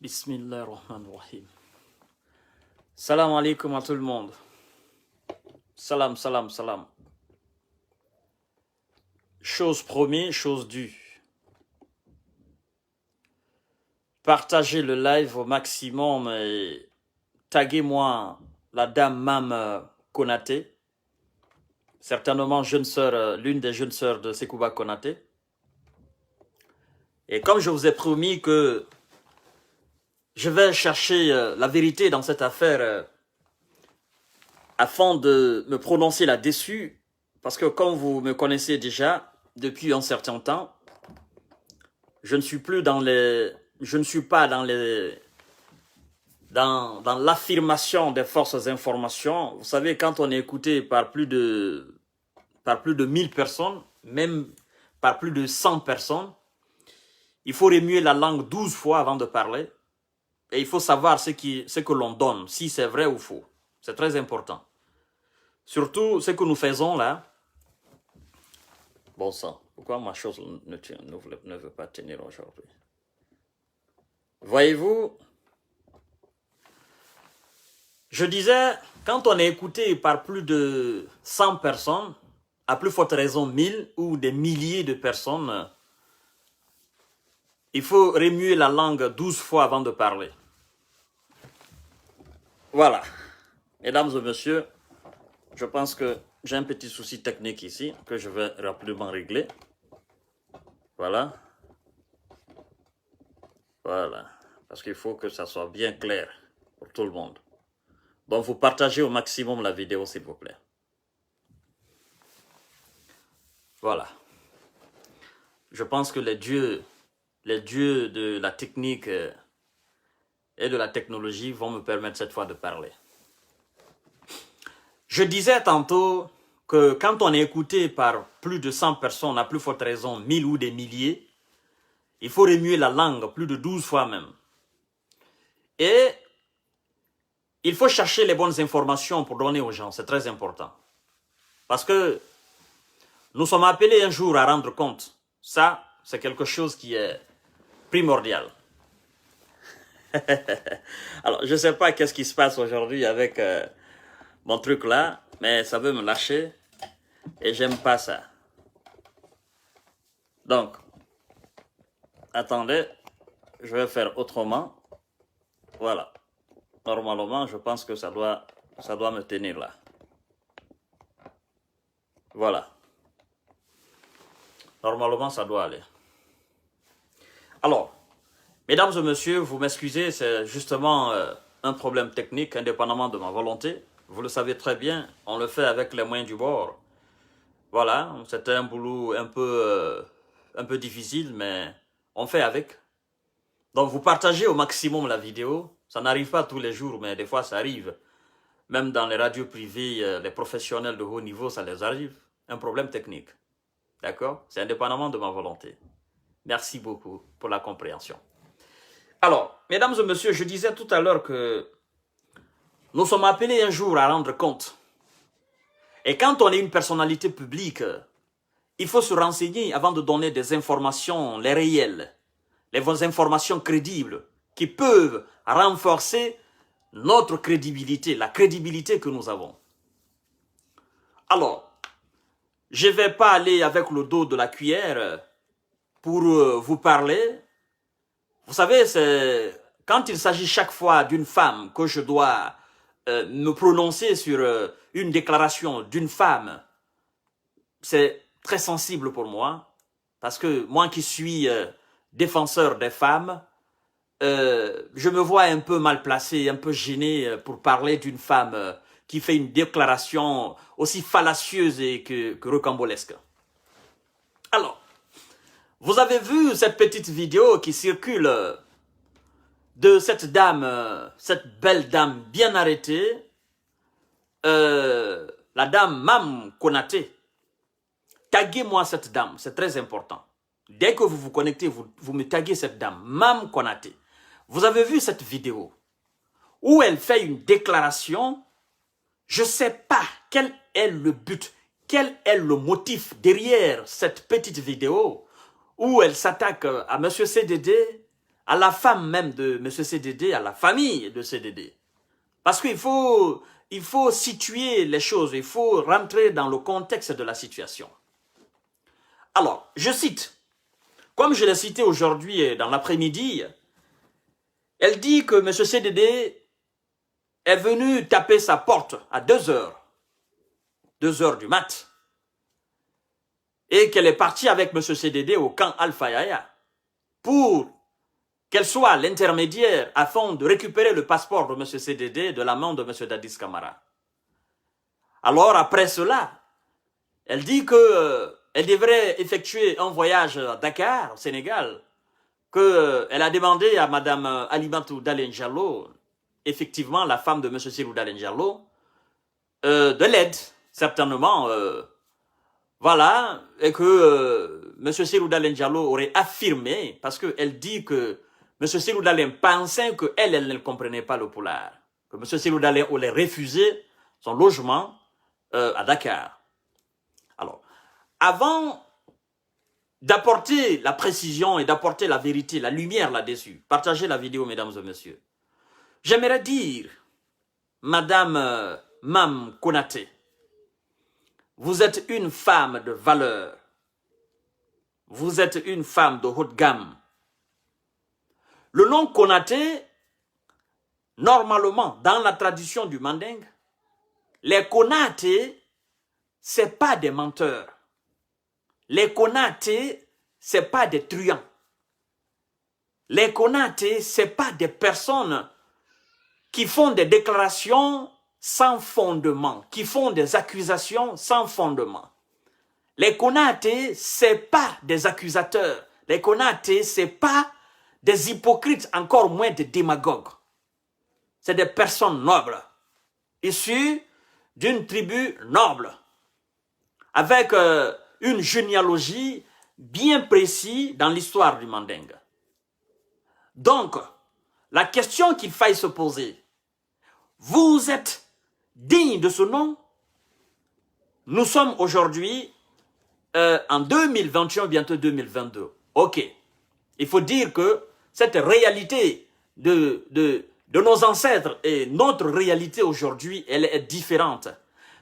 Bismillahirrahmanirrahim. Salam alaikum à tout le monde. Salam, salam, salam. Chose promise, chose due. Partagez le live au maximum et taguez-moi la dame Mam Konaté. Certainement jeune sœur, l'une des jeunes sœurs de Sekouba Konaté. Et comme je vous ai promis que je vais chercher la vérité dans cette affaire afin de me prononcer là-dessus, parce que comme vous me connaissez déjà depuis un certain temps, je ne suis plus dans les, je ne suis pas dans les, dans l'affirmation des forces d'information. Vous savez, quand on est écouté par plus de 1000 personnes, même par plus de 100 personnes, il faut remuer la langue 12 fois avant de parler. Et il faut savoir ce que l'on donne, si c'est vrai ou faux. C'est très important. Surtout ce que nous faisons là. Bon sang, pourquoi ma chose ne veut pas tenir aujourd'hui? Voyez-vous, je disais, quand on est écouté par plus de 100 personnes, à plus forte raison 1000 ou des milliers de personnes, il faut remuer la langue 12 fois avant de parler. Voilà. Mesdames et messieurs, je pense que j'ai un petit souci technique ici que je vais rapidement régler. Voilà. Voilà. Parce qu'il faut que ça soit bien clair pour tout le monde. Donc, vous partagez au maximum la vidéo, s'il vous plaît. Voilà. Je pense que les dieux de la technique et de la technologie vont me permettre cette fois de parler. Je disais tantôt que quand on est écouté par plus de 100 personnes, à plus forte raison 1000 ou des milliers, il faut remuer la langue plus de 12 fois même. Et il faut chercher les bonnes informations pour donner aux gens, c'est très important. Parce que nous sommes appelés un jour à rendre compte. Ça, c'est quelque chose qui est primordial. Alors, je ne sais pas qu'est-ce qui se passe aujourd'hui avec mon truc là, mais ça veut me lâcher et j'aime pas ça. Donc, attendez, je vais faire autrement. Voilà. Normalement, je pense que ça doit me tenir là. Voilà. Normalement, ça doit aller. Alors, mesdames et messieurs, vous m'excusez, c'est justement un problème technique indépendamment de ma volonté. Vous le savez très bien, on le fait avec les moyens du bord. Voilà, c'était un boulot un peu difficile, mais on fait avec. Donc vous partagez au maximum la vidéo. Ça n'arrive pas tous les jours, mais des fois ça arrive. Même dans les radios privées, les professionnels de haut niveau, ça les arrive. Un problème technique. D'accord? C'est indépendamment de ma volonté. Merci beaucoup pour la compréhension. Alors, mesdames et messieurs, je disais tout à l'heure que nous sommes appelés un jour à rendre compte. Et quand on est une personnalité publique, il faut se renseigner avant de donner des informations, les réelles, les informations crédibles qui peuvent renforcer notre crédibilité, la crédibilité que nous avons. Alors, je ne vais pas aller avec le dos de la cuillère pour vous parler. Vous savez, c'est quand il s'agit chaque fois d'une femme que je dois me prononcer sur une déclaration d'une femme, c'est très sensible pour moi, parce que moi qui suis défenseur des femmes, je me vois un peu mal placé, un peu gêné pour parler d'une femme qui fait une déclaration aussi fallacieuse et que rocambolesque. Alors, vous avez vu cette petite vidéo qui circule de cette dame, cette belle dame bien arrêtée, la dame Mam Konaté. Taguez-moi cette dame, c'est très important. Dès que vous vous connectez, vous me taguez cette dame, Mam Konaté. Vous avez vu cette vidéo où elle fait une déclaration. Je ne sais pas quel est le but, quel est le motif derrière cette petite vidéo où elle s'attaque à M. CDD, à la femme même de M. CDD, à la famille de CDD. Parce qu'il faut situer les choses, il faut rentrer dans le contexte de la situation. Alors, je cite, comme je l'ai cité aujourd'hui dans l'après-midi, elle dit que M. CDD est venu taper sa porte à 2 heures du mat, et qu'elle est partie avec M. CDD au camp Alpha Yaya pour qu'elle soit l'intermédiaire afin de récupérer le passeport de M. CDD de la main de M. Dadis Camara. Alors après cela, elle dit qu'elle devrait effectuer un voyage à Dakar, au Sénégal, qu'elle a demandé à Mme Alimatou Dalen Diallo, effectivement la femme de M. Sirou Dalen Diallo, de l'aide, certainement, voilà, et que M. Sirou Dalen Diallo aurait affirmé, parce qu'elle dit que M. Sirou Dalen pensait qu'elle ne comprenait pas le poulard, que M. Sirou Dalen aurait refusé son logement à Dakar. Alors, avant d'apporter la précision et d'apporter la vérité, la lumière là-dessus, partagez la vidéo, mesdames et messieurs, j'aimerais dire, Madame Mam Konaté, vous êtes une femme de valeur. Vous êtes une femme de haute gamme. Le nom Konaté, normalement, dans la tradition du Manding, les Konaté, ce n'est pas des menteurs. Les Konaté, ce n'est pas des truands. Les Konaté, ce n'est pas des personnes qui font des déclarations sans fondement, qui font des accusations sans fondement. Les Konaté, ce n'est pas des accusateurs. Les Konaté, ce n'est pas des hypocrites, encore moins des démagogues. C'est des personnes nobles, issues d'une tribu noble, avec une généalogie bien précise dans l'histoire du Manding. Donc, la question qu'il faille se poser, vous êtes digne de ce nom? Nous sommes aujourd'hui en 2021, bientôt 2022. Ok, il faut dire que cette réalité de nos ancêtres et notre réalité aujourd'hui, elle est différente.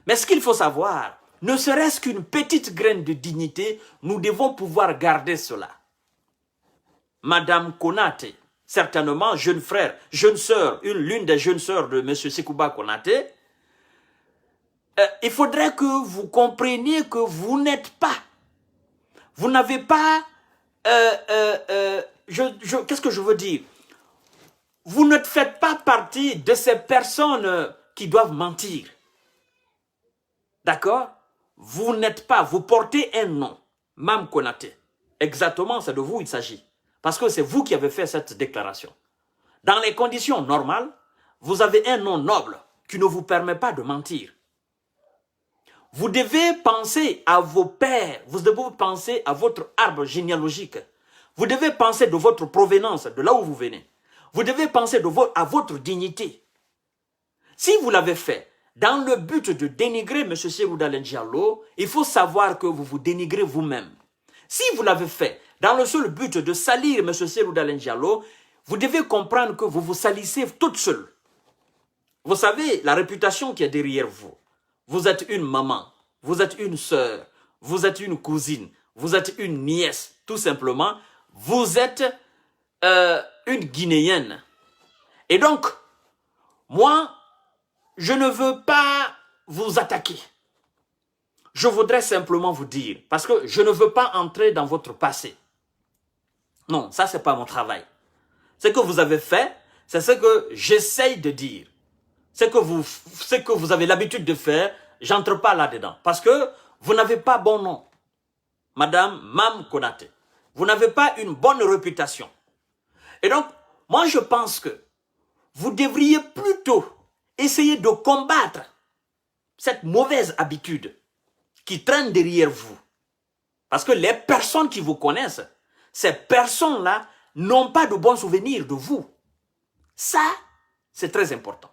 Mais ce qu'il faut savoir, ne serait-ce qu'une petite graine de dignité, nous devons pouvoir garder cela. Madame Konaté, certainement jeune frère, jeune sœur, l'une des jeunes sœurs de M. Sekouba Konaté, il faudrait que vous compreniez que vous n'êtes pas, vous n'avez pas, qu'est-ce que je veux dire? Vous ne faites pas partie de ces personnes qui doivent mentir. D'accord? Vous n'êtes pas, vous portez un nom, Mam Konaté. Exactement, c'est de vous il s'agit. Parce que c'est vous qui avez fait cette déclaration. Dans les conditions normales, vous avez un nom noble qui ne vous permet pas de mentir. Vous devez penser à vos pères, vous devez penser à votre arbre généalogique. Vous devez penser de votre provenance, de là où vous venez. Vous devez penser à votre dignité. Si vous l'avez fait dans le but de dénigrer M. Sirou Dalen Diallo, il faut savoir que vous vous dénigrez vous-même. Si vous l'avez fait dans le seul but de salir M. Sirou Dalen Diallo, vous devez comprendre que vous vous salissez toute seule. Vous savez la réputation qui est derrière vous. Vous êtes une maman, vous êtes une sœur, vous êtes une cousine, vous êtes une nièce, tout simplement. Vous êtes une Guinéenne. Et donc, moi, je ne veux pas vous attaquer. Je voudrais simplement vous dire, parce que je ne veux pas entrer dans votre passé. Non, ça, ce n'est pas mon travail. Ce que vous avez fait, c'est ce que j'essaye de dire. Ce que vous avez l'habitude de faire, j'entre pas là-dedans. Parce que vous n'avez pas bon nom. Madame Mam Konaté. Vous n'avez pas une bonne réputation. Et donc, moi je pense que vous devriez plutôt essayer de combattre cette mauvaise habitude qui traîne derrière vous. Parce que les personnes qui vous connaissent, ces personnes-là n'ont pas de bons souvenirs de vous. Ça, c'est très important.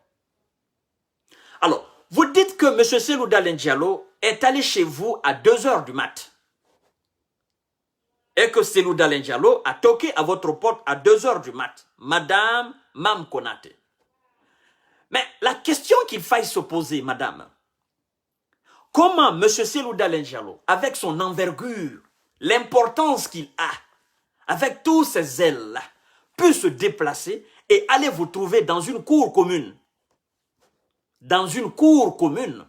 Alors, vous dites que M. Sirou Dalen Diallo est allé chez vous à 2 heures du mat. et que Cellou Dalein Diallo a toqué à votre porte à 2 heures du mat. Madame Mam Konaté. Mais la question qu'il faille se poser, madame, comment M. Cellou Dalein Diallo, avec son envergure, l'importance qu'il a, avec tous ses ailes-là, peut se déplacer et aller vous trouver dans une cour commune? Dans une cour commune.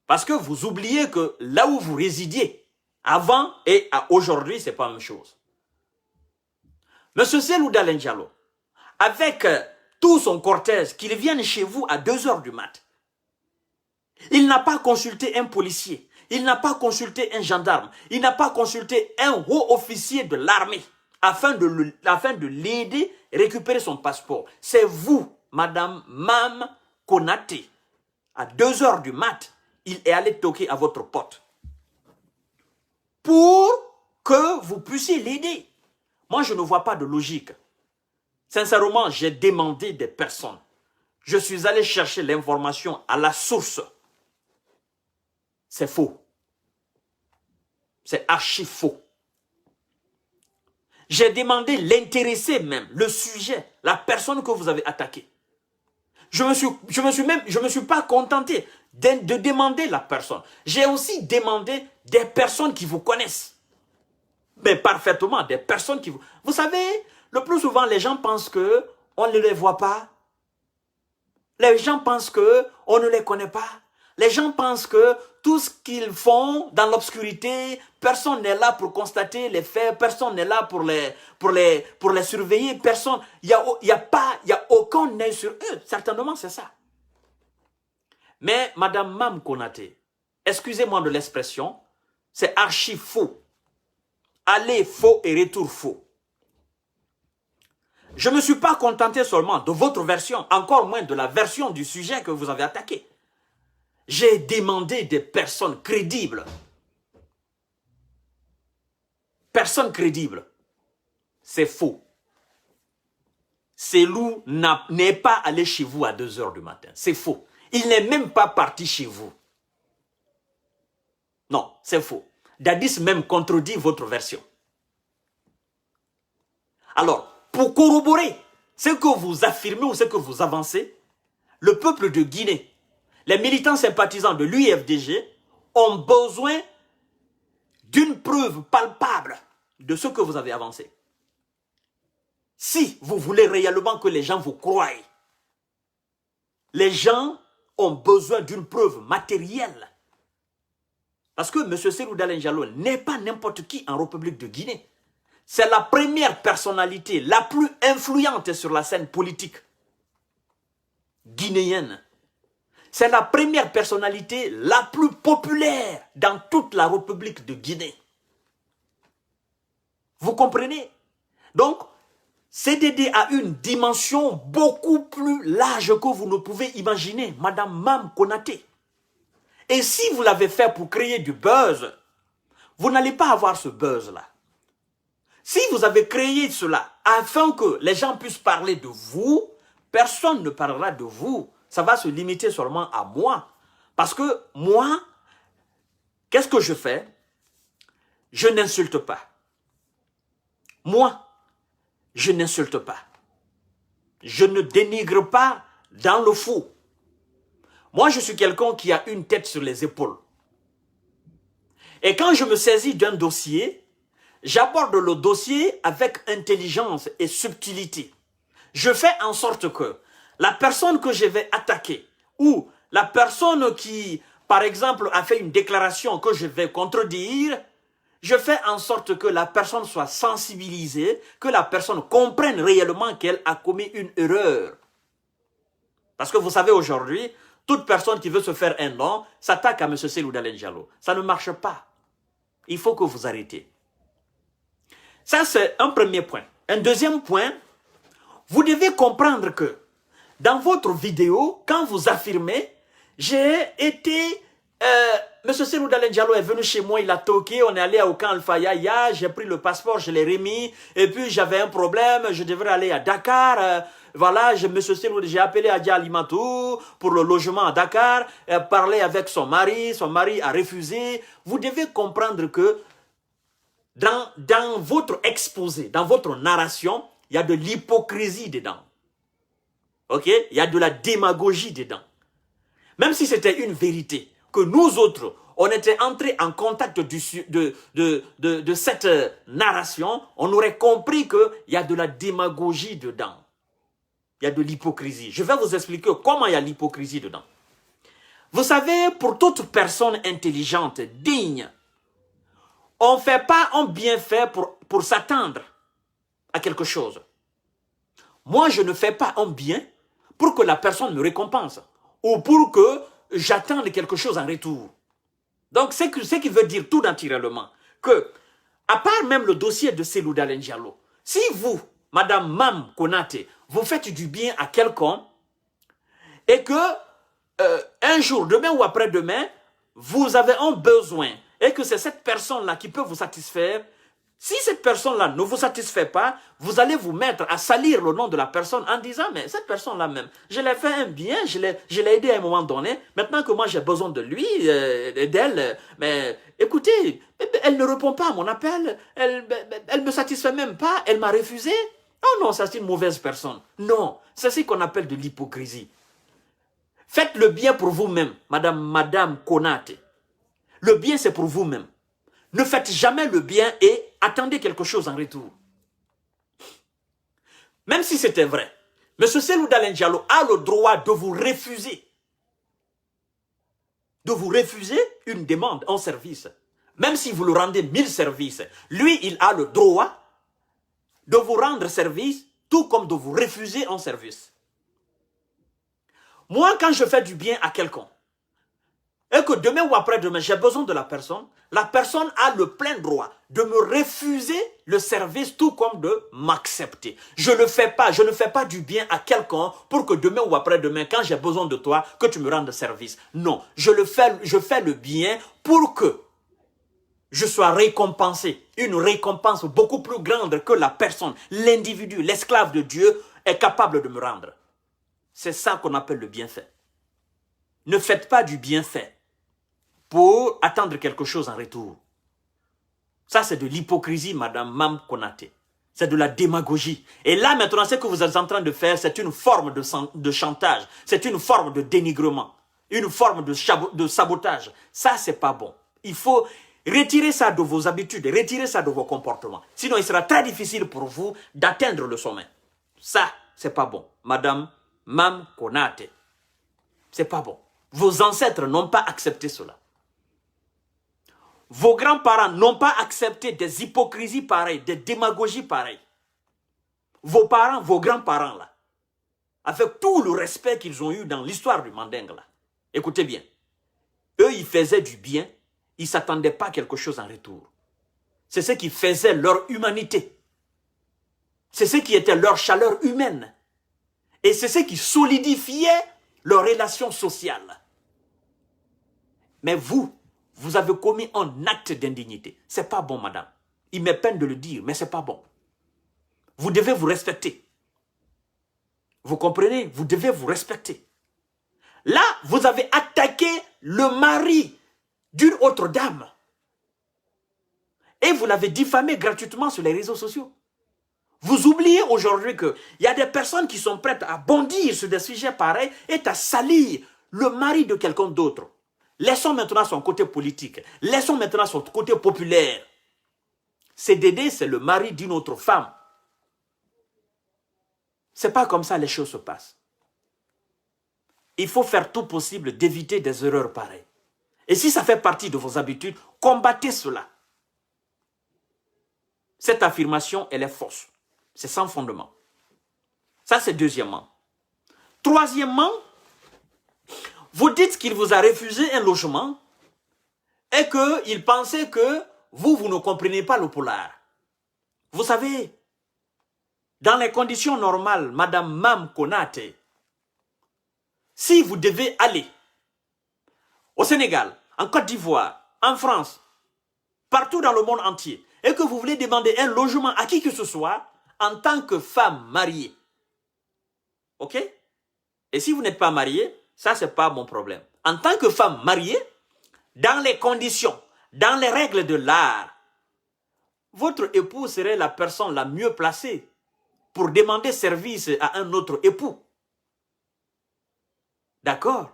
Parce que vous oubliez que là où vous résidiez, avant et aujourd'hui, ce n'est pas la même chose. M. Cellou Dalein Diallo, avec tout son cortège, qu'il vienne chez vous à 2 heures du mat, il n'a pas consulté un policier, il n'a pas consulté un gendarme, il n'a pas consulté un haut officier de l'armée afin de l'aider à récupérer son passeport. C'est vous, Madame Mam Konaté, à 2 heures du mat, il est allé toquer à votre porte pour que vous puissiez l'aider. Moi, je ne vois pas de logique. Sincèrement, j'ai demandé des personnes. Je suis allé chercher l'information à la source. C'est faux. C'est archi faux. J'ai demandé l'intéressé même, le sujet, la personne que vous avez attaquée. Je me suis pas contenté de demander la personne. J'ai aussi demandé des personnes qui vous connaissent. Mais parfaitement, des personnes qui vous... Vous savez, le plus souvent, les gens pensent que on ne les voit pas. Les gens pensent que on ne les connaît pas. Les gens pensent que tout ce qu'ils font dans l'obscurité, personne n'est là pour constater les faits, personne n'est là pour les surveiller, personne, il y a aucun œil sur eux. Certainement, c'est ça. Mais Madame Mam Konaté, excusez-moi de l'expression, c'est archi faux. Aller faux et retour faux. Je ne me suis pas contenté seulement de votre version, encore moins de la version du sujet que vous avez attaqué. J'ai demandé des personnes crédibles. Personnes crédibles. C'est faux. Cellou n'est pas allé chez vous à 2 heures du matin. C'est faux. Il n'est même pas parti chez vous. Non, c'est faux. Dadis même contredit votre version. Alors, pour corroborer ce que vous affirmez ou ce que vous avancez, le peuple de Guinée, les militants sympathisants de l'UFDG ont besoin d'une preuve palpable de ce que vous avez avancé. Si vous voulez réellement que les gens vous croient, les gens ont besoin d'une preuve matérielle. Parce que M. Cellou Dalein Diallo n'est pas n'importe qui en République de Guinée. C'est la première personnalité la plus influente sur la scène politique guinéenne. C'est la première personnalité la plus populaire dans toute la République de Guinée. Vous comprenez? Donc, CDD a une dimension beaucoup plus large que vous ne pouvez imaginer, Madame Mam Konaté. Et si vous l'avez fait pour créer du buzz, vous n'allez pas avoir ce buzz-là. Si vous avez créé cela afin que les gens puissent parler de vous, personne ne parlera de vous. Ça va se limiter seulement à moi. Parce que moi, qu'est-ce que je fais? Je n'insulte pas. Moi, je n'insulte pas. Je ne dénigre pas dans le faux. Moi, je suis quelqu'un qui a une tête sur les épaules. Et quand je me saisis d'un dossier, j'aborde le dossier avec intelligence et subtilité. Je fais en sorte que la personne que je vais attaquer ou la personne qui, par exemple, a fait une déclaration que je vais contredire, je fais en sorte que la personne soit sensibilisée, que la personne comprenne réellement qu'elle a commis une erreur. Parce que vous savez aujourd'hui, toute personne qui veut se faire un nom s'attaque à M. Cellou Dalein Diallo. Ça ne marche pas. Il faut que vous arrêtez. Ça, c'est un premier point. Un deuxième point, vous devez comprendre que dans votre vidéo, quand vous affirmez, j'ai été... M. Cellou Dalein Diallo est venu chez moi, il a toqué, on est allé au camp Alpha Yaya, j'ai pris le passeport, je l'ai remis, et puis j'avais un problème, je devrais aller à Dakar, voilà, j'ai appelé Adja Alimatou pour le logement à Dakar, parlé avec son mari a refusé. Vous devez comprendre que dans votre exposé, dans votre narration, il y a de l'hypocrisie dedans. Ok? Il y a de la démagogie dedans. Même si c'était une vérité, que nous autres, on était entrés en contact de cette narration, on aurait compris qu'il y a de la démagogie dedans. Il y a de l'hypocrisie. Je vais vous expliquer comment il y a l'hypocrisie dedans. Vous savez, pour toute personne intelligente, digne, on ne fait pas un bienfait pour s'attendre à quelque chose. Moi, je ne fais pas un bien pour que la personne me récompense ou pour que j'attende quelque chose en retour. Donc, c'est ce qui veut dire tout naturellement que, à part même le dossier de Cellou Dalein Diallo, si vous, Madame Mam Konaté, vous faites du bien à quelqu'un et que un jour, demain ou après-demain, vous avez un besoin et que c'est cette personne-là qui peut vous satisfaire, si cette personne-là ne vous satisfait pas, vous allez vous mettre à salir le nom de la personne en disant, mais cette personne-là même, je l'ai fait un bien, je l'ai aidé à un moment donné, maintenant que moi j'ai besoin de lui, d'elle, mais écoutez, elle ne répond pas à mon appel, elle me satisfait même pas, elle m'a refusé. Oh non, ça c'est une mauvaise personne. Non, c'est ce qu'on appelle de l'hypocrisie. Faites le bien pour vous-même, Madame Konaté. Le bien, c'est pour vous-même. Ne faites jamais le bien et attendez quelque chose en retour. Même si c'était vrai, M. Cellou Dalein Diallo a le droit de vous refuser. De vous refuser une demande en service. Même si vous lui rendez 1000 services, lui, il a le droit de vous rendre service, tout comme de vous refuser un service. Moi, quand je fais du bien à quelqu'un, et que demain ou après-demain, j'ai besoin de la personne a le plein droit de me refuser le service, tout comme de m'accepter. Je ne fais pas du bien à quelqu'un pour que demain ou après-demain, quand j'ai besoin de toi, que tu me rendes service. Non, je fais le bien pour que je sois récompensé. Une récompense beaucoup plus grande que la personne, l'individu, l'esclave de Dieu est capable de me rendre. C'est ça qu'on appelle le bienfait. Ne faites pas du bienfait pour attendre quelque chose en retour. Ça, c'est de l'hypocrisie, Madame Mam Konaté. C'est de la démagogie. Et là, maintenant, ce que vous êtes en train de faire, c'est une forme de chantage. C'est une forme de dénigrement. Une forme de sabotage. Ça, c'est pas bon. Il faut retirer ça de vos habitudes, retirer ça de vos comportements. Sinon, il sera très difficile pour vous d'atteindre le sommet. Ça, c'est pas bon. Madame Mam Konaté. C'est pas bon. Vos ancêtres n'ont pas accepté cela. Vos grands-parents n'ont pas accepté des hypocrisies pareilles, des démagogies pareilles. Vos parents, vos grands-parents là, avec tout le respect qu'ils ont eu dans l'histoire du Mandingue là, écoutez bien, eux ils faisaient du bien, ils ne s'attendaient pas à quelque chose en retour. C'est ce qui faisait leur humanité. C'est ce qui était leur chaleur humaine. Et c'est ce qui solidifiait leurs relations sociales. Mais vous avez commis un acte d'indignité. C'est pas bon, madame. Il m'est peine de le dire, mais c'est pas bon. Vous devez vous respecter. Vous comprenez? Vous devez vous respecter. Là, vous avez attaqué le mari d'une autre dame. Et vous l'avez diffamé gratuitement sur les réseaux sociaux. Vous oubliez aujourd'hui qu'il y a des personnes qui sont prêtes à bondir sur des sujets pareils et à salir le mari de quelqu'un d'autre. Laissons maintenant son côté politique. Laissons maintenant son côté populaire. CDD, c'est le mari d'une autre femme. C'est pas comme ça les choses se passent. Il faut faire tout possible d'éviter des erreurs pareilles. Et si ça fait partie de vos habitudes, combattez cela. Cette affirmation, elle est fausse. C'est sans fondement. Ça, c'est deuxièmement. Troisièmement, vous dites qu'il vous a refusé un logement et qu'il pensait que vous ne comprenez pas le polar. Vous savez, dans les conditions normales, Madame Mam Konaté, si vous devez aller au Sénégal, en Côte d'Ivoire, en France, partout dans le monde entier, et que vous voulez demander un logement à qui que ce soit, en tant que femme mariée, ok? Et si vous n'êtes pas marié, ça c'est pas mon problème. En tant que femme mariée, dans les conditions, dans les règles de l'art, votre époux serait la personne la mieux placée pour demander service à un autre époux. D'accord?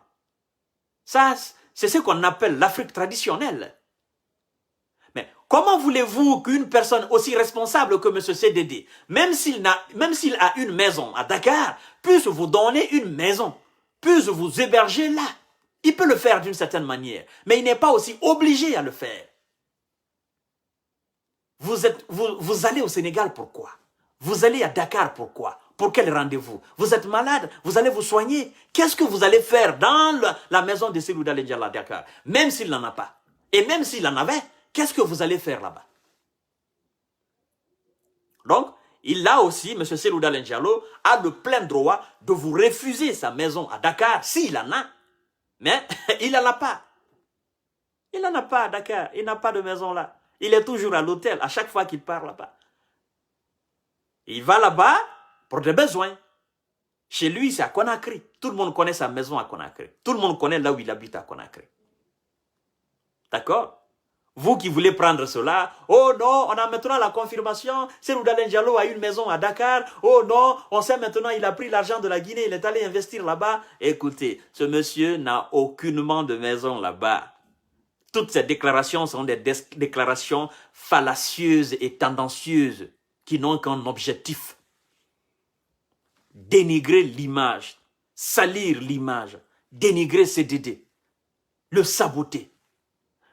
Ça, c'est ce qu'on appelle l'Afrique traditionnelle. Mais comment voulez-vous qu'une personne aussi responsable que M. CDD, même s'il a une maison à Dakar, puisse vous donner une maison, puisse vous héberger là? Il peut le faire d'une certaine manière, mais il n'est pas aussi obligé à le faire. Vous allez au Sénégal, pourquoi? Vous allez à Dakar, pourquoi? Pour quel rendez-vous? Vous êtes malade, vous allez vous soigner. Qu'est-ce que vous allez faire dans la maison de Selouda Lendialo à Dakar? Même s'il n'en a pas. Et même s'il en avait, qu'est-ce que vous allez faire là-bas? Donc, il a aussi, M. Selouda Lendialo, a le plein droit de vous refuser sa maison à Dakar, s'il en a. Mais il n'en a pas. Il n'en a pas à Dakar. Il n'a pas de maison là. Il est toujours à l'hôtel à chaque fois qu'il part là-bas. Il va là-bas pour des besoins. Chez lui, c'est à Conakry. Tout le monde connaît sa maison à Conakry. Tout le monde connaît là où il habite à Conakry. D'accord? Vous qui voulez prendre cela, oh non, on a maintenant la confirmation, Selouda Lendialo a une maison à Dakar, oh non, on sait maintenant, il a pris l'argent de la Guinée, il est allé investir là-bas. Écoutez, ce monsieur n'a aucunement de maison là-bas. Toutes ces déclarations sont des déclarations fallacieuses et tendancieuses qui n'ont qu'un objectif. Dénigrer l'image, salir l'image, dénigrer CDD, le saboter.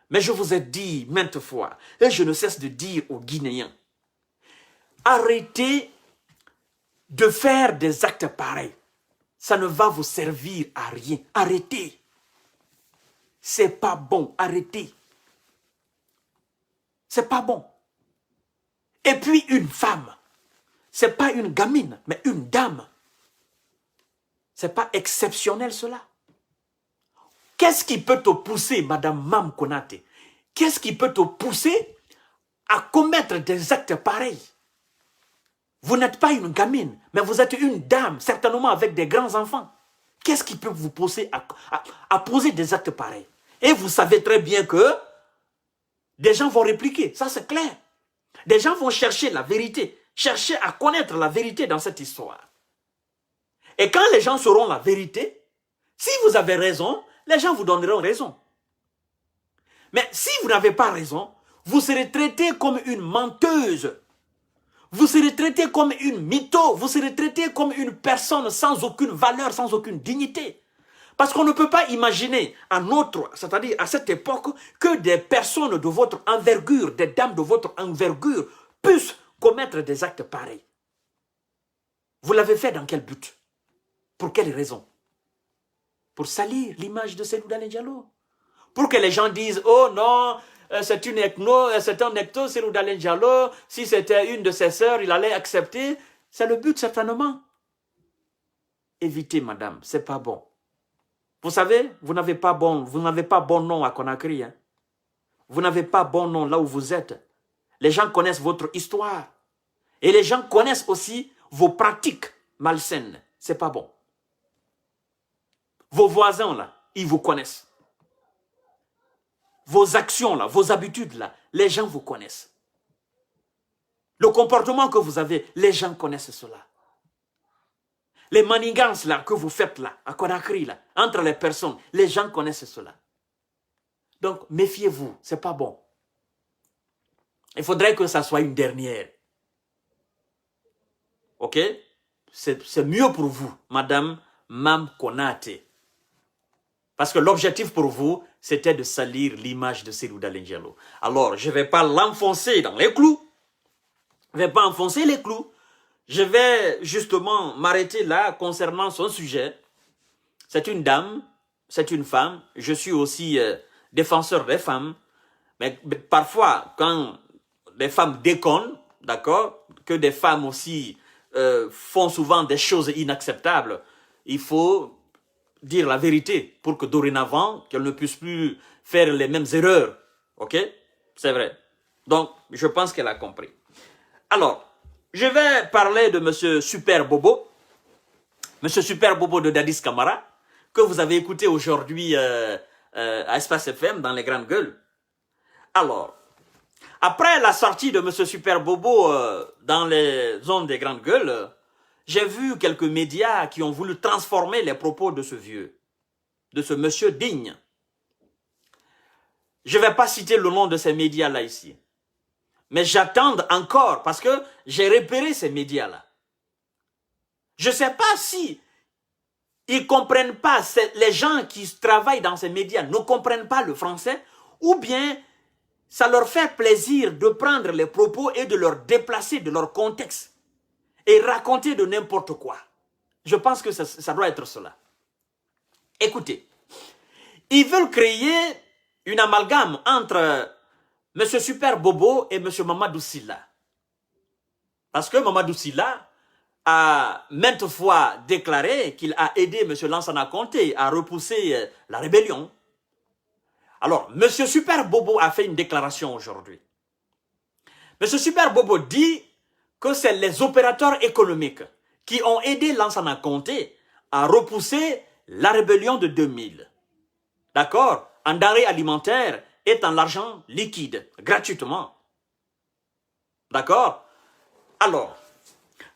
Mais je vous ai dit maintes fois, et je ne cesse de dire aux Guinéens, arrêtez de faire des actes pareils. Ça ne va vous servir à rien. Arrêtez. C'est pas bon, arrêtez. C'est pas bon. Et puis une femme, c'est pas une gamine, mais une dame. C'est pas exceptionnel cela. Qu'est-ce qui peut te pousser, Madame Mam Konate? Qu'est-ce qui peut te pousser à commettre des actes pareils? Vous n'êtes pas une gamine, mais vous êtes une dame, certainement avec des grands enfants. Qu'est-ce qui peut vous pousser à poser des actes pareils? Et vous savez très bien que des gens vont répliquer, ça c'est clair. Des gens vont chercher la vérité, chercher à connaître la vérité dans cette histoire. Et quand les gens sauront la vérité, si vous avez raison, les gens vous donneront raison. Mais si vous n'avez pas raison, vous serez traité comme une menteuse. Vous serez traité comme une mytho. Vous serez traité comme une personne sans aucune valeur, sans aucune dignité. Parce qu'on ne peut pas imaginer c'est-à-dire à cette époque, que des personnes de votre envergure, des dames de votre envergure, puissent commettre des actes pareils. Vous l'avez fait dans quel but? Pour quelle raison? Pour salir l'image de Selouda Lendialo. Pour que les gens disent, oh non, c'est un ecto, Selouda Lendialo, si c'était une de ses sœurs, il allait accepter. C'est le but certainement. Évitez, madame, c'est pas bon. Vous savez, vous n'avez pas bon nom à Conakry. Hein? Vous n'avez pas bon nom là où vous êtes. Les gens connaissent votre histoire. Et les gens connaissent aussi vos pratiques malsaines. C'est pas bon. Vos voisins là, ils vous connaissent. Vos actions là, vos habitudes là, les gens vous connaissent. Le comportement que vous avez, les gens connaissent cela. Les manigances là que vous faites là, à Conakry là, entre les personnes, les gens connaissent cela. Donc, méfiez-vous, c'est pas bon. Il faudrait que ça soit une dernière. Ok? C'est mieux pour vous, Madame Mam Konate. Parce que l'objectif pour vous, c'était de salir l'image de Selouda Lendialo. Alors, je ne vais pas l'enfoncer dans les clous. Je ne vais pas enfoncer les clous. Je vais justement m'arrêter là concernant son sujet. C'est une dame, c'est une femme. Je suis aussi défenseur des femmes. Mais parfois, quand les femmes déconnent, d'accord, que des femmes aussi font souvent des choses inacceptables, il faut dire la vérité pour que dorénavant, qu'elles ne puissent plus faire les mêmes erreurs. Ok? C'est vrai. Donc, je pense qu'elle a compris. Alors, je vais parler de M. Super Bobo. M. Super Bobo de Dadis Camara, que vous avez écouté aujourd'hui à Espace FM dans les Grandes Gueules. Alors, Après la sortie de M. Super Bobo dans les zones des grandes gueules, j'ai vu quelques médias qui ont voulu transformer les propos de ce vieux, de ce monsieur digne. Je ne vais pas citer le nom de ces médias-là ici. Mais j'attends encore parce que j'ai repéré ces médias-là. Je ne sais pas si ils ne comprennent pas, les gens qui travaillent dans ces médias ne comprennent pas le français ou bien ça leur fait plaisir de prendre les propos et de leur déplacer de leur contexte et raconter de n'importe quoi. Je pense que ça doit être cela. Écoutez, ils veulent créer une amalgame entre M. Super Bobo et M. Mamadou Sylla. Parce que Mamadou Sylla a maintes fois déclaré qu'il a aidé M. Lansana Conté à repousser la rébellion. Alors, M. Super Bobo a fait une déclaration aujourd'hui. M. Super Bobo dit que c'est les opérateurs économiques qui ont aidé Lansana Conté à repousser la rébellion de 2000. D'accord? En denrées alimentaires et en argent liquide, gratuitement. D'accord? Alors,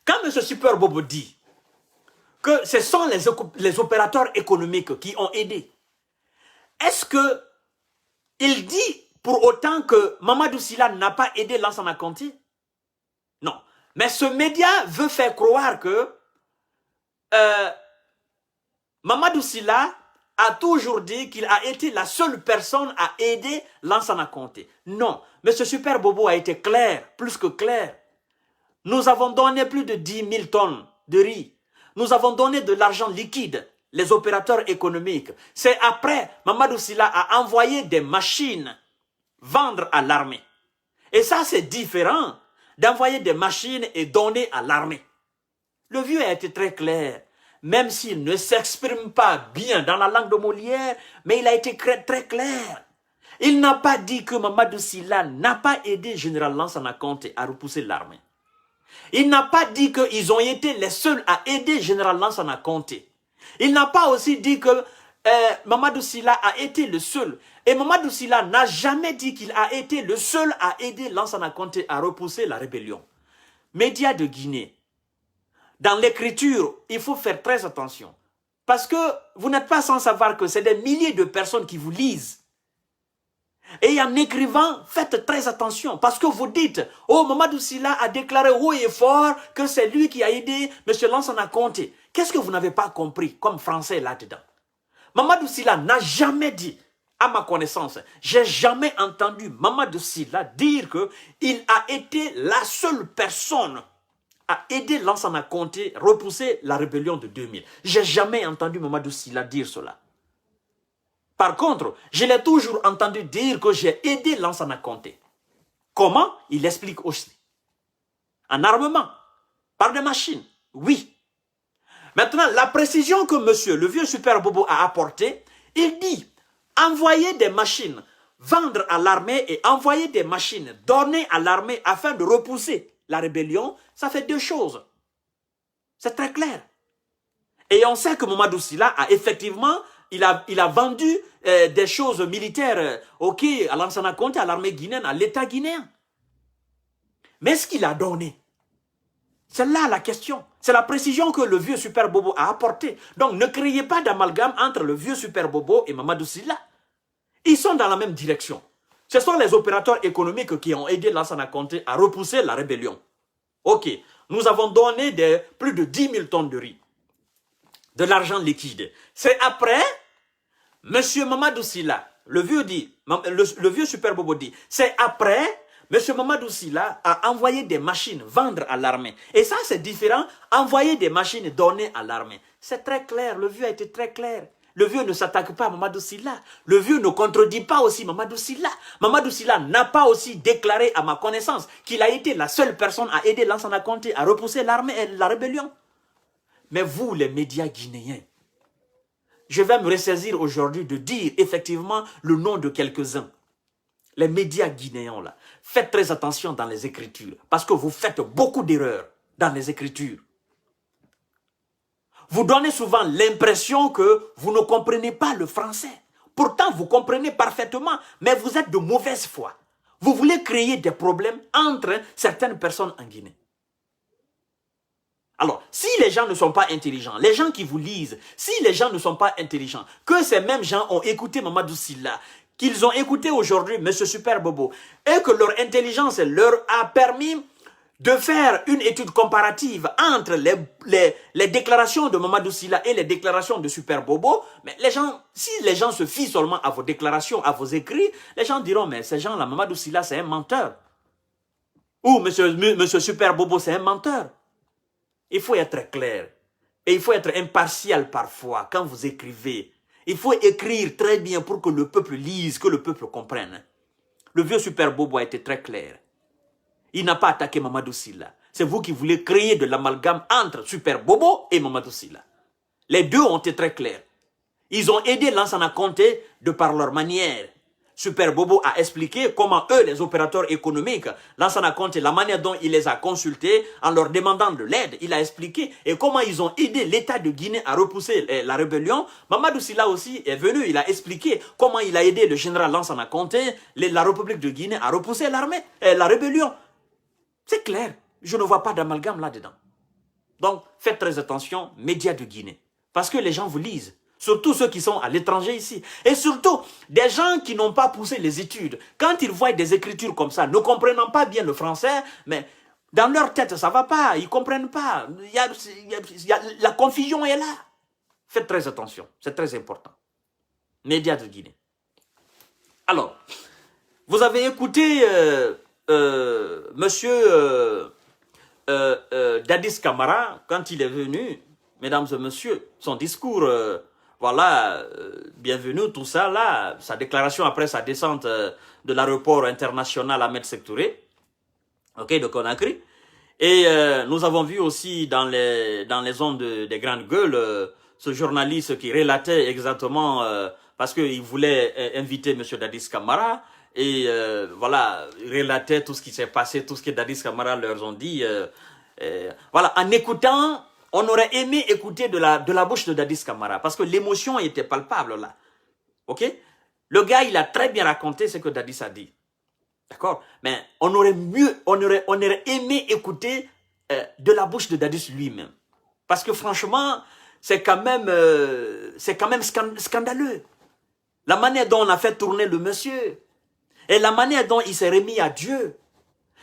quand M. Super Bobo dit que ce sont les opérateurs économiques qui ont aidé, est-ce que il dit pour autant que Mamadou Sylla n'a pas aidé Lansana Conté? Non. Mais ce média veut faire croire que Mamadou Sylla a toujours dit qu'il a été la seule personne à aider Lansana Conté. Non. M. Super Bobo a été clair, plus que clair. Nous avons donné plus de 10 000 tonnes de riz. Nous avons donné de l'argent liquide, les opérateurs économiques. C'est après, Mamadou Sylla a envoyé des machines vendre à l'armée. Et ça, c'est différent d'envoyer des machines et donner à l'armée. Le vieux a été très clair, même s'il ne s'exprime pas bien dans la langue de Molière, mais il a été très clair. Il n'a pas dit que Mamadou Sylla n'a pas aidé Général Lansana Conté à repousser l'armée. Il n'a pas dit qu'ils ont été les seuls à aider Général Lansana Conté. Il n'a pas aussi dit que Mamadou Sylla a été le seul. Et Mamadou Sylla n'a jamais dit qu'il a été le seul à aider Lansana Conté à repousser la rébellion. Médias de Guinée. Dans l'écriture, il faut faire très attention. Parce que vous n'êtes pas sans savoir que c'est des milliers de personnes qui vous lisent. Et en écrivant, faites très attention. Parce que vous dites, oh, Mamadou Sylla a déclaré haut et fort que c'est lui qui a aidé M. Lansana Conté. Qu'est-ce que vous n'avez pas compris comme français là-dedans? Mamadou Sylla n'a jamais dit, à ma connaissance, j'ai jamais entendu Mamadou Sylla dire qu'il a été la seule personne à aider Lansana Conté à repousser la rébellion de 2000. J'ai jamais entendu Mamadou Sylla dire cela. Par contre, je l'ai toujours entendu dire que j'ai aidé Lansana Conté. Comment? Il explique aussi. En armement, par des machines, oui. Maintenant, la précision que monsieur, le vieux Super Bobo a apportée, il dit, envoyer des machines, vendre à l'armée et envoyer des machines, donner à l'armée afin de repousser la rébellion, ça fait deux choses. C'est très clair. Et on sait que Mamadou Sylla a effectivement, il a vendu des choses militaires à Lansana Conté, à l'armée guinéenne, à l'État guinéen. Mais est-ce qu'il a donné? C'est là la question. C'est la précision que le vieux Super Bobo a apportée. Donc ne créez pas d'amalgame entre le vieux Super Bobo et Mamadou Sylla. Ils sont dans la même direction. Ce sont les opérateurs économiques qui ont aidé Lansana Conté à repousser la rébellion. Ok, nous avons donné plus de 10 000 tonnes de riz, de l'argent liquide. C'est après, M. Mamadou Sylla, le vieux Super Bobo dit, c'est après, M. Mamadou Sylla a envoyé des machines vendre à l'armée. Et ça, c'est différent, envoyer des machines donner à l'armée. C'est très clair, le vieux a été très clair. Le vieux ne s'attaque pas à Mamadou Sylla. Le vieux ne contredit pas aussi Mamadou Sylla. Mamadou Sylla n'a pas aussi déclaré à ma connaissance qu'il a été la seule personne à aider Lansana Conté à repousser l'armée et la rébellion. Mais vous, les médias guinéens, je vais me ressaisir aujourd'hui de dire effectivement le nom de quelques-uns. Les médias guinéens, là, faites très attention dans les écritures, parce que vous faites beaucoup d'erreurs dans les écritures. Vous donnez souvent l'impression que vous ne comprenez pas le français. Pourtant, vous comprenez parfaitement, mais vous êtes de mauvaise foi. Vous voulez créer des problèmes entre certaines personnes en Guinée. Alors, si les gens ne sont pas intelligents, les gens qui vous lisent, si les gens ne sont pas intelligents, que ces mêmes gens ont écouté Mamadou Sylla, qu'ils ont écouté aujourd'hui M. Super Bobo, et que leur intelligence leur a permis de faire une étude comparative entre les déclarations de Mamadou Sylla et les déclarations de Super Bobo, mais les gens, si les gens se fient seulement à vos déclarations, à vos écrits, les gens diront, mais ces gens-là, Mamadou Sylla, c'est un menteur. Ou monsieur Super Bobo, c'est un menteur. Il faut être clair. Et il faut être impartial parfois quand vous écrivez. Il faut écrire très bien pour que le peuple lise, que le peuple comprenne. Le vieux Super Bobo a été très clair. Il n'a pas attaqué Mamadou Sylla. C'est vous qui voulez créer de l'amalgame entre Super Bobo et Mamadou Sylla. Les deux ont été très clairs. Ils ont aidé Lansana Conté de par leur manière. Super Bobo a expliqué comment eux, les opérateurs économiques, Lansana Conté, la manière dont il les a consultés en leur demandant de l'aide, il a expliqué et comment ils ont aidé l'État de Guinée à repousser la rébellion. Mamadou Sylla aussi est venu, il a expliqué comment il a aidé le général Lansana Conté, la République de Guinée à repousser l'armée, la rébellion. C'est clair, je ne vois pas d'amalgame là-dedans. Donc, faites très attention, médias de Guinée, parce que les gens vous lisent. Surtout ceux qui sont à l'étranger ici. Et surtout, des gens qui n'ont pas poussé les études. Quand ils voient des écritures comme ça, ne comprenant pas bien le français, mais dans leur tête, ça ne va pas. Ils ne comprennent pas. La confusion est là. Faites très attention. C'est très important. Médias de Guinée. Alors, vous avez écouté monsieur Dadis Camara, quand il est venu, mesdames et messieurs, son discours... voilà, bienvenue, tout ça, là, sa déclaration après sa descente de l'aéroport international Ahmed Sékou Touré, ok, de Conakry. Et nous avons vu aussi dans les ondes des grandes gueules, ce journaliste qui relatait exactement, parce qu'il voulait inviter M. Dadis Camara, et voilà, il relatait tout ce qui s'est passé, tout ce que Dadis Camara leur ont dit. Voilà, en écoutant... On aurait aimé écouter de la bouche de Dadis Camara, parce que l'émotion était palpable là. Ok? Le gars, il a très bien raconté ce que Dadis a dit. D'accord? Mais on aurait aimé écouter de la bouche de Dadis lui-même. Parce que franchement, c'est quand même scandaleux. La manière dont on a fait tourner le monsieur. Et la manière dont il s'est remis à Dieu.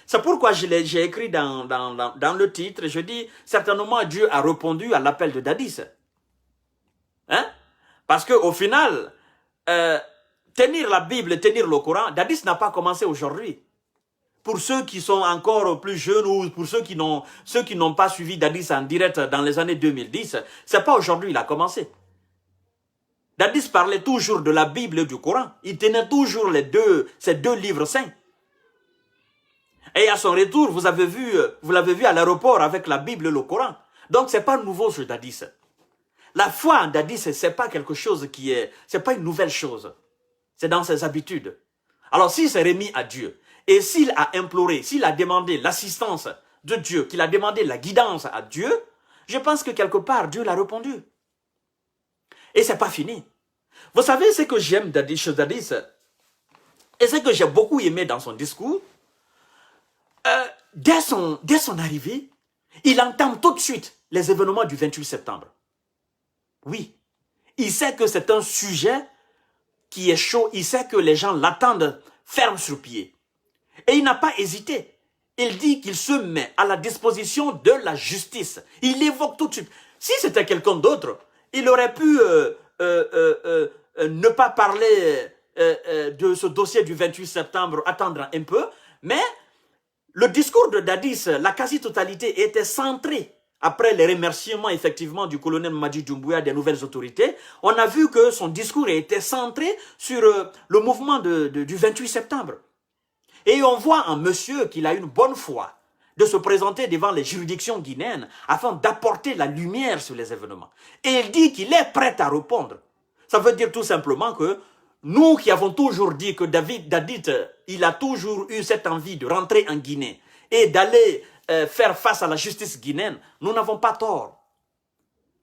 C'est pourquoi j'ai écrit dans le titre, je dis, certainement Dieu a répondu à l'appel de Dadis. Hein? Parce qu'au final, tenir la Bible, tenir le Coran, Dadis n'a pas commencé aujourd'hui. Pour ceux qui sont encore plus jeunes ou pour ceux qui n'ont pas suivi Dadis en direct dans les années 2010, c'est pas aujourd'hui qu'il a commencé. Dadis parlait toujours de la Bible et du Coran. Il tenait toujours ces deux livres saints. Et à son retour, vous l'avez vu à l'aéroport avec la Bible et le Coran. Donc, ce n'est pas nouveau sur Dadis. La foi en Dadis, ce n'est pas quelque chose c'est pas une nouvelle chose. C'est dans ses habitudes. Alors, s'il s'est remis à Dieu, et s'il a imploré, s'il a demandé l'assistance de Dieu, qu'il a demandé la guidance à Dieu, je pense que quelque part, Dieu l'a répondu. Et ce n'est pas fini. Vous savez ce que j'aime chez Dadis, et ce que j'ai beaucoup aimé dans son discours, dès son arrivée, il entame tout de suite les événements du 28 septembre. Oui, il sait que c'est un sujet qui est chaud, il sait que les gens l'attendent ferme sur pied. Et il n'a pas hésité. Il dit qu'il se met à la disposition de la justice. Il l'évoque tout de suite. Si c'était quelqu'un d'autre, il aurait pu ne pas parler de ce dossier du 28 septembre, attendre un peu, mais... Le discours de Dadis, la quasi-totalité était centrée, après les remerciements effectivement du colonel Madi Doumbouya des nouvelles autorités, on a vu que son discours était centré sur le mouvement du 28 septembre. Et on voit en monsieur qu'il a une bonne foi de se présenter devant les juridictions guinéennes afin d'apporter la lumière sur les événements. Et il dit qu'il est prêt à répondre. Ça veut dire tout simplement que nous qui avons toujours dit que Dadis, il a toujours eu cette envie de rentrer en Guinée et d'aller faire face à la justice guinéenne, nous n'avons pas tort.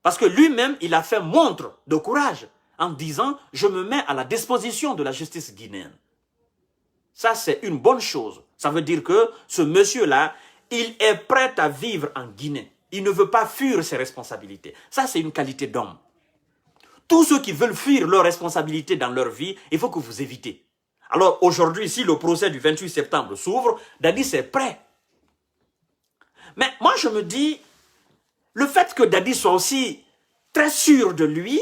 Parce que lui-même, il a fait montre de courage en disant « Je me mets à la disposition de la justice guinéenne ». Ça, c'est une bonne chose. Ça veut dire que ce monsieur-là, il est prêt à vivre en Guinée. Il ne veut pas fuir ses responsabilités. Ça, c'est une qualité d'homme. Tous ceux qui veulent fuir leurs responsabilités dans leur vie, il faut que vous évitez. Alors aujourd'hui, si le procès du 28 septembre s'ouvre, Dadis est prêt. Mais moi, je me dis, le fait que Dadis soit aussi très sûr de lui,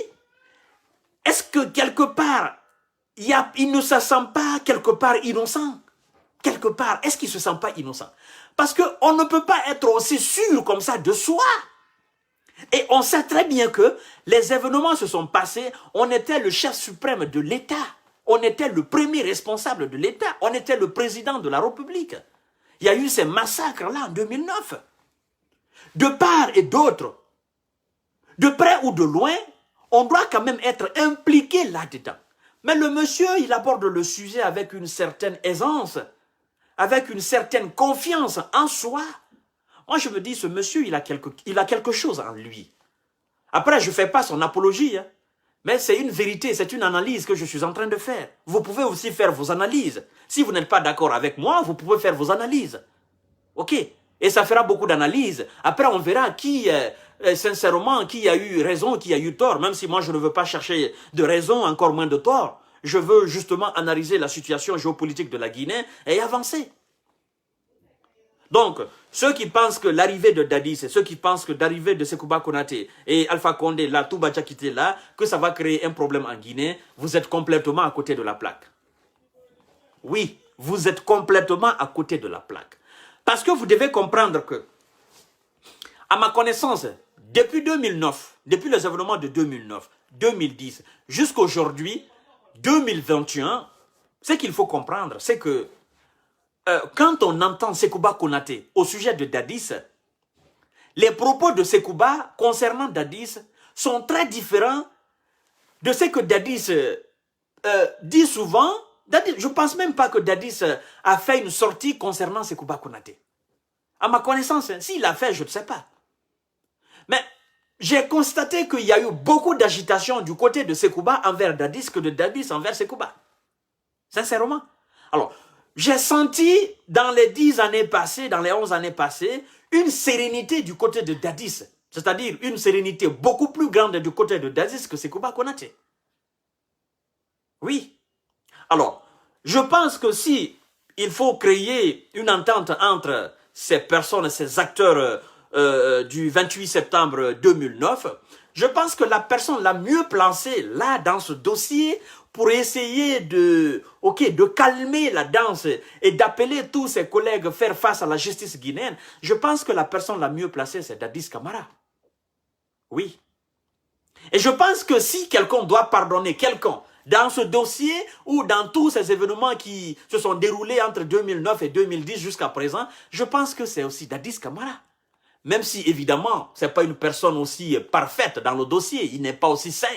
est-ce que quelque part, il ne se sent pas quelque part innocent? Quelque part, est-ce qu'il ne se sent pas innocent? Parce qu'on ne peut pas être aussi sûr comme ça de soi. Et on sait très bien que les événements se sont passés, on était le chef suprême de l'État. On était le premier responsable de l'État. On était le président de la République. Il y a eu ces massacres-là en 2009. De part et d'autre, de près ou de loin, on doit quand même être impliqué là-dedans. Mais le monsieur, il aborde le sujet avec une certaine aisance, avec une certaine confiance en soi. Moi, je me dis, ce monsieur, il a quelque chose en lui. Après, je ne fais pas son apologie, hein, mais c'est une vérité, c'est une analyse que je suis en train de faire. Vous pouvez aussi faire vos analyses. Si vous n'êtes pas d'accord avec moi, vous pouvez faire vos analyses. OK? Et ça fera beaucoup d'analyses. Après, on verra qui, sincèrement, qui a eu raison, qui a eu tort. Même si moi, je ne veux pas chercher de raison, encore moins de tort. Je veux justement analyser la situation géopolitique de la Guinée et avancer. Donc, ceux qui pensent que l'arrivée de Dadis, et ceux qui pensent que l'arrivée de Sekouba Konaté et Alpha Condé, là, Touba Diakité, là, que ça va créer un problème en Guinée, vous êtes complètement à côté de la plaque. Oui, vous êtes complètement à côté de la plaque. Parce que vous devez comprendre que, à ma connaissance, depuis 2009, depuis les événements de 2009, 2010, jusqu'à aujourd'hui, 2021, ce qu'il faut comprendre, c'est que quand on entend Sekouba Konaté au sujet de Dadis, les propos de Sekouba concernant Dadis sont très différents de ce que Dadis dit souvent. Je ne pense même pas que Dadis a fait une sortie concernant Sekouba Konaté. À ma connaissance, s'il l'a fait, je ne sais pas. Mais j'ai constaté qu'il y a eu beaucoup d'agitation du côté de Sekouba envers Dadis que de Dadis envers Sekouba. Sincèrement. Alors, j'ai senti dans les 10 années passées, dans les 11 années passées, une sérénité du côté de Dadis. C'est-à-dire une sérénité beaucoup plus grande du côté de Dadis que Sekouba Konaté. Oui. Alors, je pense que si il faut créer une entente entre ces personnes, ces acteurs du 28 septembre 2009, je pense que la personne la mieux placée là dans ce dossier pour essayer de calmer la danse et d'appeler tous ses collègues à faire face à la justice guinéenne, je pense que la personne la mieux placée, c'est Dadis Camara. Oui. Et je pense que si quelqu'un doit pardonner quelqu'un dans ce dossier ou dans tous ces événements qui se sont déroulés entre 2009 et 2010 jusqu'à présent, je pense que c'est aussi Dadis Camara. Même si, évidemment, ce n'est pas une personne aussi parfaite dans le dossier, il n'est pas aussi sain.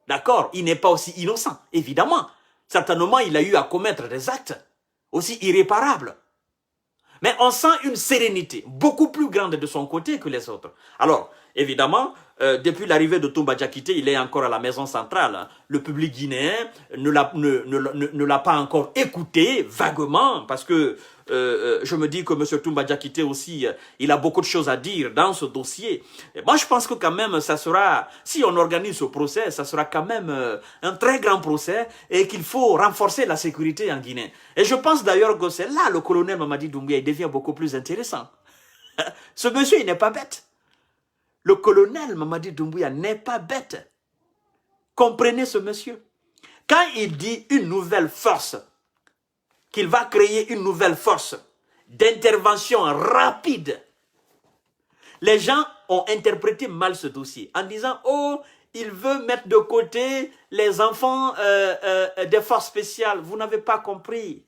D'accord? Il n'est pas aussi innocent, évidemment. Certainement, il a eu à commettre des actes aussi irréparables. Mais on sent une sérénité beaucoup plus grande de son côté que les autres. Alors, évidemment, depuis l'arrivée de Toumba Diakité, il est encore à la maison centrale. Le public guinéen ne l'a pas encore écouté vaguement parce que je me dis que M. Toumba Diakité aussi, il a beaucoup de choses à dire dans ce dossier. Et moi, je pense que quand même, ça sera, si on organise ce procès, ça sera quand même un très grand procès et qu'il faut renforcer la sécurité en Guinée. Et je pense d'ailleurs que c'est là le colonel Mamadi Doumbouya, il devient beaucoup plus intéressant. Ce monsieur, il n'est pas bête. Le colonel Mamadi Doumbouya n'est pas bête. Comprenez ce monsieur. Quand il dit une nouvelle force, qu'il va créer une nouvelle force d'intervention rapide, les gens ont interprété mal ce dossier en disant « Oh, il veut mettre de côté les enfants des forces spéciales. » Vous n'avez pas compris.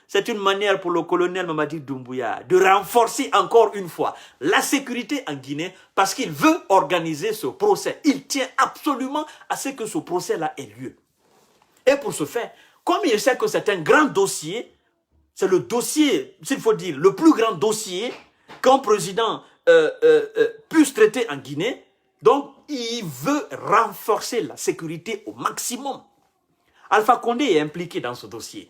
C'est une manière pour le colonel Mamadi Doumbouya de renforcer encore une fois la sécurité en Guinée parce qu'il veut organiser ce procès. Il tient absolument à ce que ce procès-là ait lieu. Et pour ce faire, comme il sait que c'est un grand dossier, c'est le dossier, s'il faut dire, le plus grand dossier qu'un président puisse traiter en Guinée, donc il veut renforcer la sécurité au maximum. Alpha Condé est impliqué dans ce dossier.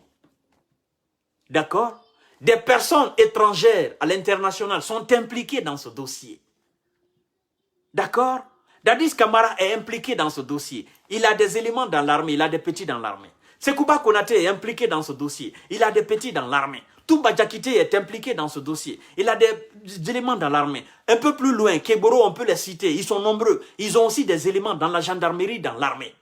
d'accord? Des personnes étrangères à l'international sont impliquées dans ce dossier. D'accord? Dadis Camara est impliqué dans ce dossier. Il a des éléments dans l'armée, il a des petits dans l'armée. Sekouba Konaté est impliqué dans ce dossier. Il a des petits dans l'armée. Toumba Diakité est impliqué dans ce dossier. Il a des éléments dans l'armée. Un peu plus loin, Keboro, on peut les citer. Ils sont nombreux. Ils ont aussi des éléments dans la gendarmerie, dans l'armée.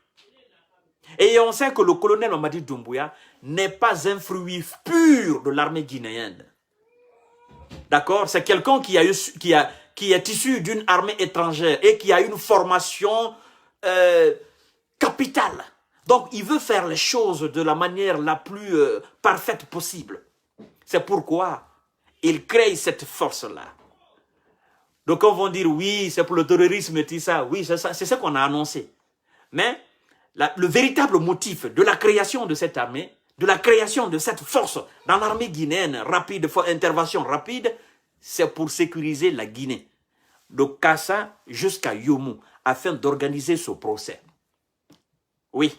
Et on sait que le colonel Mamadi Doumbouya n'est pas un fruit pur de l'armée guinéenne. D'accord? C'est quelqu'un qui est issu d'une armée étrangère et qui a une formation capitale. Donc, il veut faire les choses de la manière la plus parfaite possible. C'est pourquoi il crée cette force-là. Donc, on va dire, oui, c'est pour le terrorisme et tout ça. Oui, c'est ce qu'on a annoncé. Mais le véritable motif de la création de cette armée, de la création de cette force dans l'armée guinéenne, rapide, intervention rapide, c'est pour sécuriser la Guinée. De Kassa jusqu'à Yomou, afin d'organiser ce procès. Oui.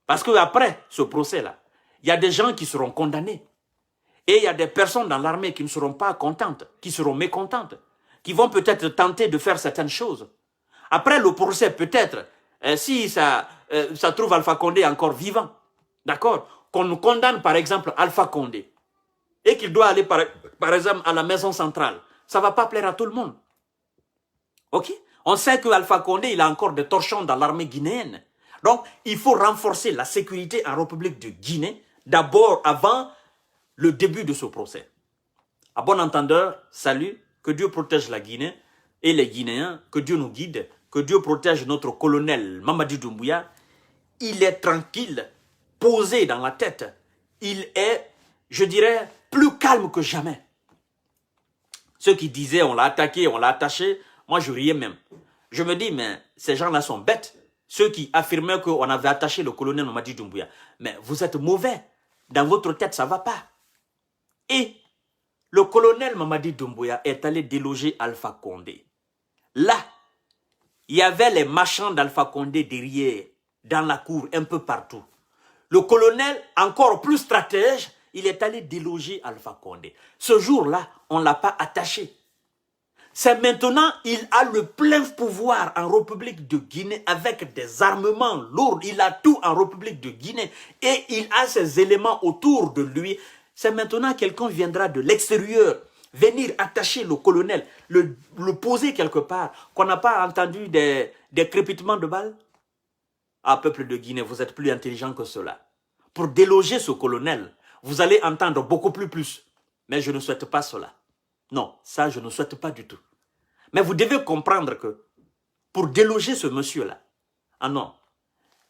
Parce qu'après ce procès-là, il y a des gens qui seront condamnés. Et il y a des personnes dans l'armée qui ne seront pas contentes, qui seront mécontentes, qui vont peut-être tenter de faire certaines choses. Après le procès, peut-être, si ça trouve Alpha Condé encore vivant, d'accord, qu'on condamne par exemple Alpha Condé, et qu'il doit aller par exemple à la maison centrale, ça ne va pas plaire à tout le monde. Ok? On sait que Alpha Condé, il a encore des torchons dans l'armée guinéenne. Donc, il faut renforcer la sécurité en République de Guinée, d'abord avant le début de ce procès. À bon entendeur, salut, que Dieu protège la Guinée et les Guinéens, que Dieu nous guide, que Dieu protège notre colonel Mamadi Doumbouya. Il est tranquille, posé dans la tête. Il est, je dirais, plus calme que jamais. Ceux qui disaient on l'a attaqué, on l'a attaché, moi je riais même. Je me dis, mais ces gens-là sont bêtes. Ceux qui affirmaient qu'on avait attaché le colonel Mamadi Doumbouya. Mais vous êtes mauvais. Dans votre tête, ça ne va pas. Et le colonel Mamadi Doumbouya est allé déloger Alpha Condé. Là, il y avait les marchands d'Alpha Condé derrière, dans la cour, un peu partout. Le colonel, encore plus stratège, il est allé déloger Alpha Condé. Ce jour-là, on ne l'a pas attaché. C'est maintenant, il a le plein pouvoir en République de Guinée avec des armements lourds. Il a tout en République de Guinée et il a ces éléments autour de lui. C'est maintenant quelqu'un viendra de l'extérieur, venir attacher le colonel, le poser quelque part, qu'on n'a pas entendu des crépitements de balles. Ah, peuple de Guinée, vous êtes plus intelligent que cela. Pour déloger ce colonel, vous allez entendre beaucoup plus. Mais je ne souhaite pas cela. Non, ça, je ne souhaite pas du tout. Mais vous devez comprendre que pour déloger ce monsieur-là, ah non,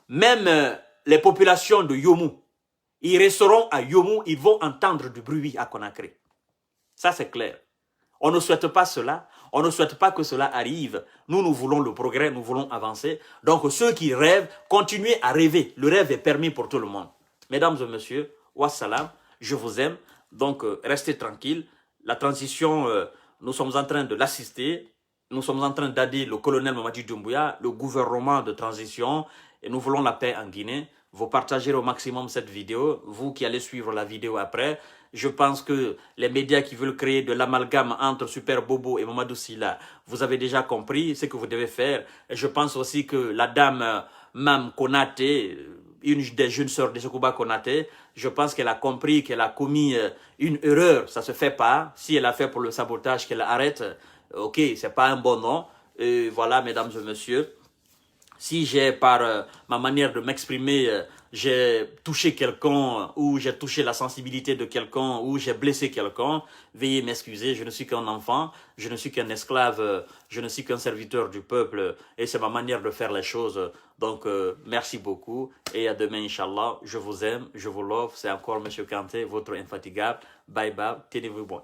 même les populations de Yomou, ils resteront à Yomou, ils vont entendre du bruit à Conakry. Ça, c'est clair. On ne souhaite pas cela. On ne souhaite pas que cela arrive. Nous voulons le progrès, nous voulons avancer. Donc, ceux qui rêvent, continuez à rêver. Le rêve est permis pour tout le monde. Mesdames et messieurs, wassalam, je vous aime. Donc, restez tranquilles. La transition, nous sommes en train de l'assister. Nous sommes en train d'aider le colonel Mamadi Doumbouya, le gouvernement de transition. Et nous voulons la paix en Guinée. Vous partagez au maximum cette vidéo. Vous qui allez suivre la vidéo après. Je pense que les médias qui veulent créer de l'amalgame entre Super Bobo et Mamadou Sylla, vous avez déjà compris ce que vous devez faire. Et je pense aussi que la dame Mam Konaté, une des jeunes sœurs de Sekouba Konaté, je pense qu'elle a compris qu'elle a commis une erreur. Ça ne se fait pas. Si elle a fait pour le sabotage, qu'elle arrête. Ok, c'est pas un bon nom. Et voilà, mesdames et messieurs. Si j'ai, par ma manière de m'exprimer, j'ai touché quelqu'un ou j'ai touché la sensibilité de quelqu'un ou j'ai blessé quelqu'un, veuillez m'excuser, je ne suis qu'un enfant, je ne suis qu'un esclave, je ne suis qu'un serviteur du peuple et c'est ma manière de faire les choses. Donc, merci beaucoup et à demain, Inch'Allah. Je vous aime, je vous love. C'est encore M. Kanté, votre infatigable. Bye bye, tenez-vous bon.